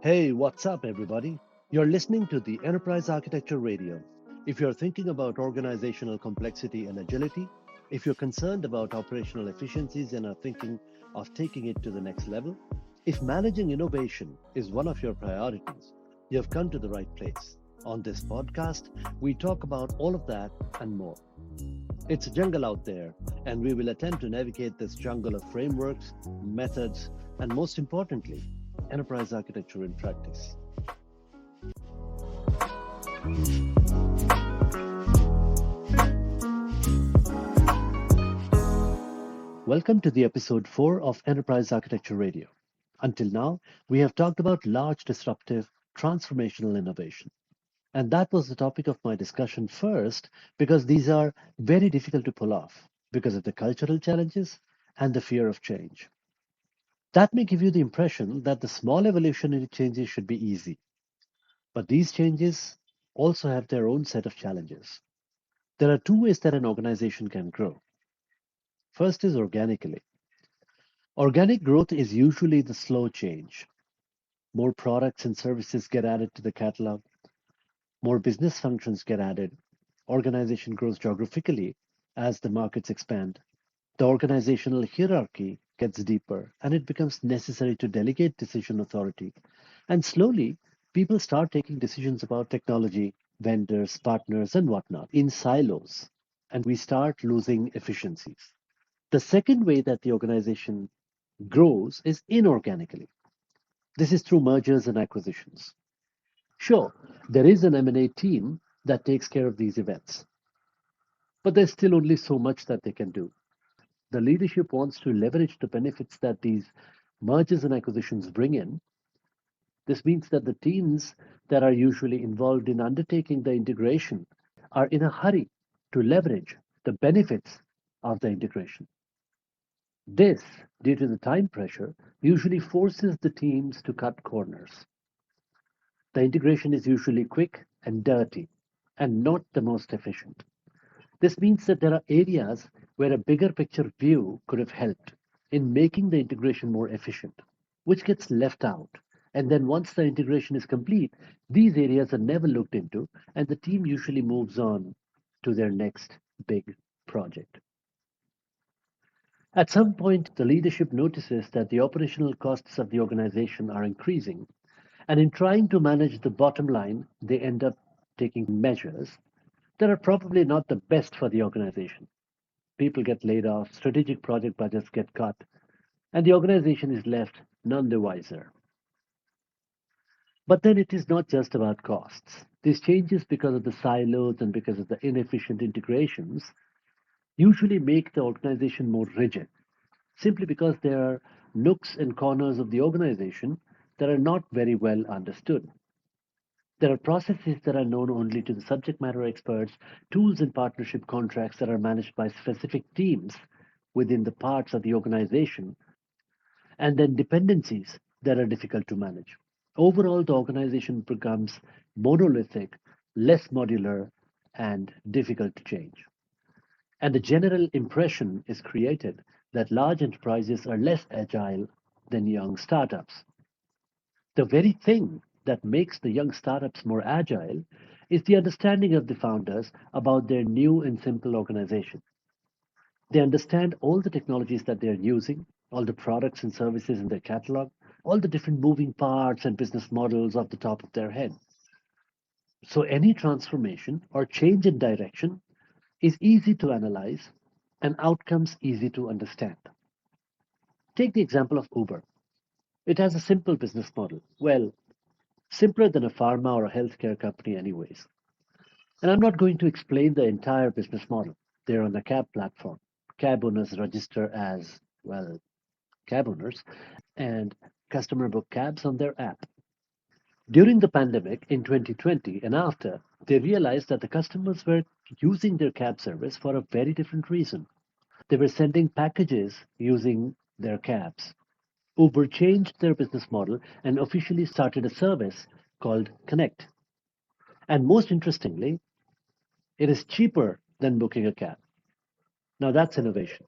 Hey, what's up, everybody? You're listening to the Enterprise Architecture Radio. If you're thinking about organizational complexity and agility, if you're concerned about operational efficiencies and are thinking of taking it to the next level, if managing innovation is one of your priorities, you've come to the right place. On this podcast, we talk about all of that and more. It's a jungle out there, and we will attempt to navigate this jungle of frameworks, methods, and most importantly, enterprise architecture in practice. Welcome to the episode 4 of Enterprise Architecture Radio. Until now, we have talked about large, disruptive, transformational innovation. And that was the topic of my discussion first, because these are very difficult to pull off because of the cultural challenges and the fear of change. That may give you the impression that the small evolutionary changes should be easy, but these changes also have their own set of challenges. There are two ways that an organization can grow. First is organically. Organic growth is usually the slow change. More products and services get added to the catalog, more business functions get added, organization grows geographically as the markets expand. The organizational hierarchy gets deeper and it becomes necessary to delegate decision authority. And slowly, people start taking decisions about technology, vendors, partners, and whatnot in silos. And we start losing efficiencies. The second way that the organization grows is inorganically. This is through mergers and acquisitions. Sure, there is an M&A team that takes care of these events, but there's still only so much that they can do. The leadership wants to leverage the benefits that these mergers and acquisitions bring in. This means that the teams that are usually involved in undertaking the integration are in a hurry to leverage the benefits of the integration. This, due to the time pressure, usually forces the teams to cut corners. The integration is usually quick and dirty and not the most efficient. This means that there are areas where a bigger picture view could have helped in making the integration more efficient, which gets left out. And then once the integration is complete, these areas are never looked into, and the team usually moves on to their next big project. At some point, the leadership notices that the operational costs of the organization are increasing, and in trying to manage the bottom line, they end up taking measures that are probably not the best for the organization. People get laid off, strategic project budgets get cut, and the organization is left none the wiser. But then it is not just about costs. These changes, because of the silos and because of the inefficient integrations, usually make the organization more rigid, simply because there are nooks and corners of the organization that are not very well understood. There are processes that are known only to the subject matter experts, tools and partnership contracts that are managed by specific teams within the parts of the organization, and then dependencies that are difficult to manage. Overall, the organization becomes monolithic, less modular, and difficult to change. And the general impression is created that large enterprises are less agile than young startups. The very thing that makes the young startups more agile is the understanding of the founders about their new and simple organization. They understand all the technologies that they're using, all the products and services in their catalog, all the different moving parts and business models off the top of their head. So any transformation or change in direction is easy to analyze and outcomes easy to understand. Take the example of Uber. It has a simple business model. Well, simpler than a pharma or a healthcare company, anyways. And I'm not going to explain the entire business model. They're on a cab platform. Cab owners register as, well, cab owners, and customer book cabs on their app. During the pandemic in 2020 and after, they realized that the customers were using their cab service for a very different reason. They were sending packages using their cabs. Uber changed their business model and officially started a service called Connect. And most interestingly, it is cheaper than booking a cab. Now that's innovation.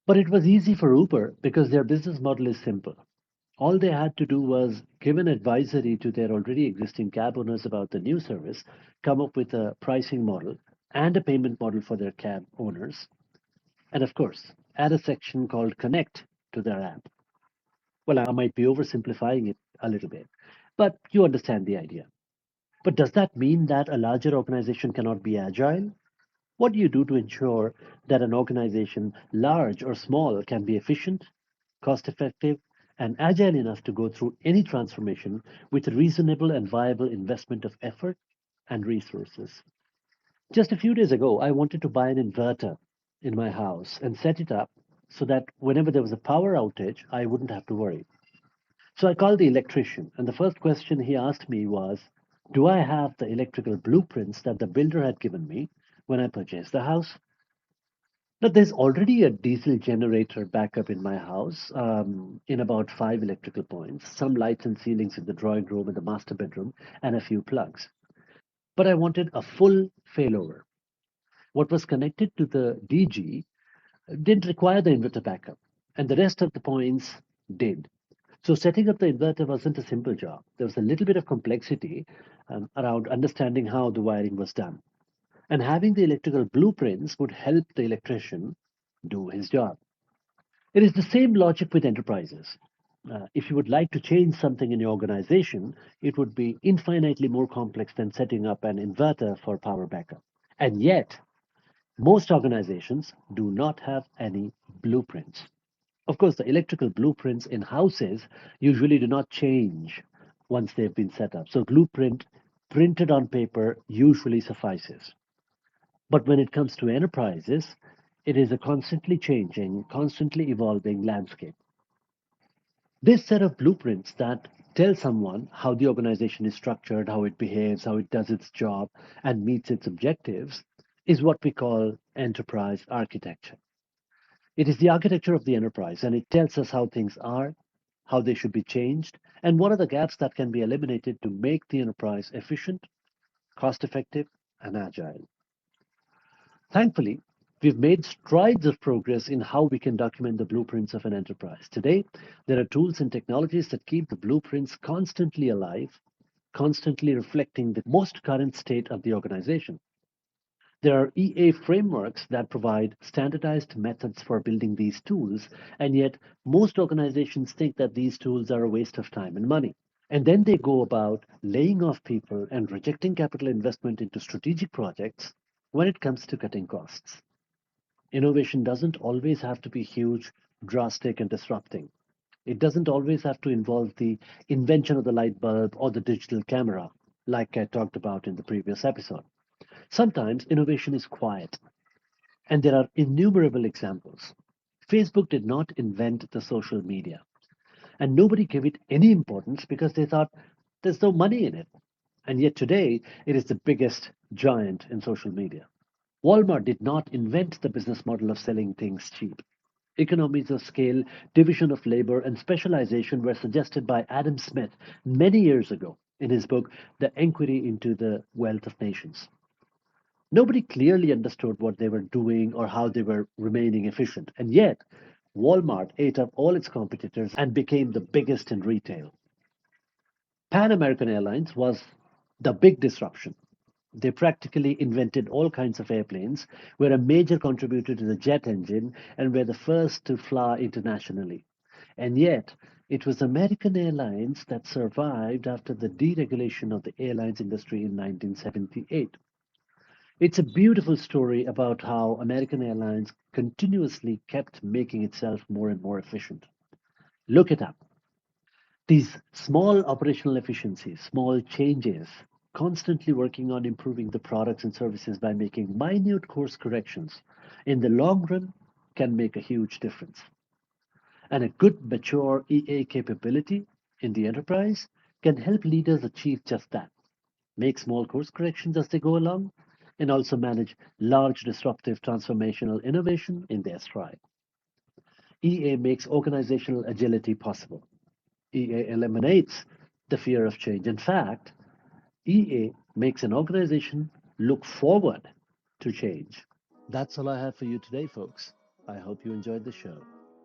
But it was easy for Uber because their business model is simple. All they had to do was give an advisory to their already existing cab owners about the new service, come up with a pricing model and a payment model for their cab owners, and of course, add a section called Connect to their app. Well, I might be oversimplifying it a little bit, but you understand the idea. But does that mean that a larger organization cannot be agile? What do you do to ensure that an organization, large or small, can be efficient, cost effective, and agile enough to go through any transformation with a reasonable and viable investment of effort and resources? Just a few days ago, I wanted to buy an inverter in my house and set it up so that whenever there was a power outage, I wouldn't have to worry. So I called the electrician, and the first question he asked me was, do I have the electrical blueprints that the builder had given me when I purchased the house? Now, there's already a diesel generator backup in my house in about five electrical points, some lights and ceilings in the drawing room and the master bedroom, and a few plugs. But I wanted a full failover. What was connected to the DG didn't require the inverter backup, and the rest of the points did. So setting up the inverter wasn't a simple job. There was a little bit of complexity around understanding how the wiring was done. And having the electrical blueprints would help the electrician do his job. It is the same logic with enterprises. If you would like to change something in your organization, it would be infinitely more complex than setting up an inverter for power backup. And yet, most organizations do not have any blueprints. Of course, the electrical blueprints in houses usually do not change once they've been set up. So, blueprint printed on paper usually suffices. But when it comes to enterprises, it is a constantly changing, constantly evolving landscape. This set of blueprints that tell someone how the organization is structured, how it behaves, how it does its job, and meets its objectives is what we call enterprise architecture. It is the architecture of the enterprise, and it tells us how things are, how they should be changed, and what are the gaps that can be eliminated to make the enterprise efficient, cost effective, and agile. Thankfully, we've made strides of progress in how we can document the blueprints of an enterprise. Today, there are tools and technologies that keep the blueprints constantly alive, constantly reflecting the most current state of the organization. There are EA frameworks that provide standardized methods for building these tools, and yet most organizations think that these tools are a waste of time and money. And then they go about laying off people and rejecting capital investment into strategic projects when it comes to cutting costs. Innovation doesn't always have to be huge, drastic, and disrupting. It doesn't always have to involve the invention of the light bulb or the digital camera, like I talked about in the previous episode. Sometimes innovation is quiet, and there are innumerable examples. Facebook did not invent the social media, and nobody gave it any importance because they thought there's no money in it. And yet today, it is the biggest giant in social media. Walmart did not invent the business model of selling things cheap. Economies of scale, division of labor, and specialization were suggested by Adam Smith many years ago in his book, The Enquiry into the Wealth of Nations. Nobody clearly understood what they were doing or how they were remaining efficient. And yet, Walmart ate up all its competitors and became the biggest in retail. Pan American Airlines was the big disruption. They practically invented all kinds of airplanes, were a major contributor to the jet engine, and were the first to fly internationally. And yet, it was American Airlines that survived after the deregulation of the airlines industry in 1978. It's a beautiful story about how American Airlines continuously kept making itself more and more efficient. Look it up. These small operational efficiencies, small changes, constantly working on improving the products and services by making minute course corrections, in the long run can make a huge difference. And a good, mature EA capability in the enterprise can help leaders achieve just that. Make small course corrections as they go along, and also manage large disruptive transformational innovation in their stride. EA makes organizational agility possible. EA eliminates the fear of change. In fact, EA makes an organization look forward to change. That's all I have for you today, folks. I hope you enjoyed the show.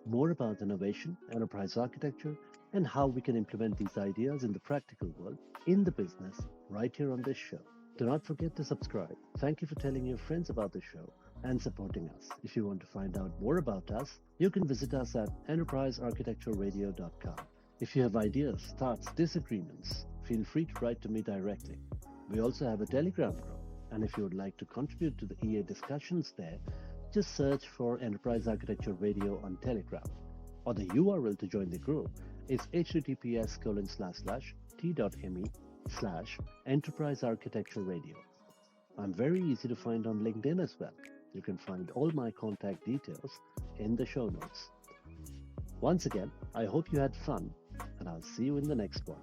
More about innovation, enterprise architecture, and how we can implement these ideas in the practical world, in the business, right here on this show. Do not forget to subscribe. Thank you for telling your friends about the show and supporting us. If you want to find out more about us, you can visit us at enterprisearchitectureradio.com. If you have ideas, thoughts, disagreements, feel free to write to me directly. We also have a Telegram group, and if you would like to contribute to the EA discussions there, just search for Enterprise Architecture Radio on Telegram, or the URL to join the group is https://t.me/Enterprise Architecture Radio. I'm very easy to find on LinkedIn as well. You can find all my contact details in the show notes. Once again, I hope you had fun, and I'll see you in the next one.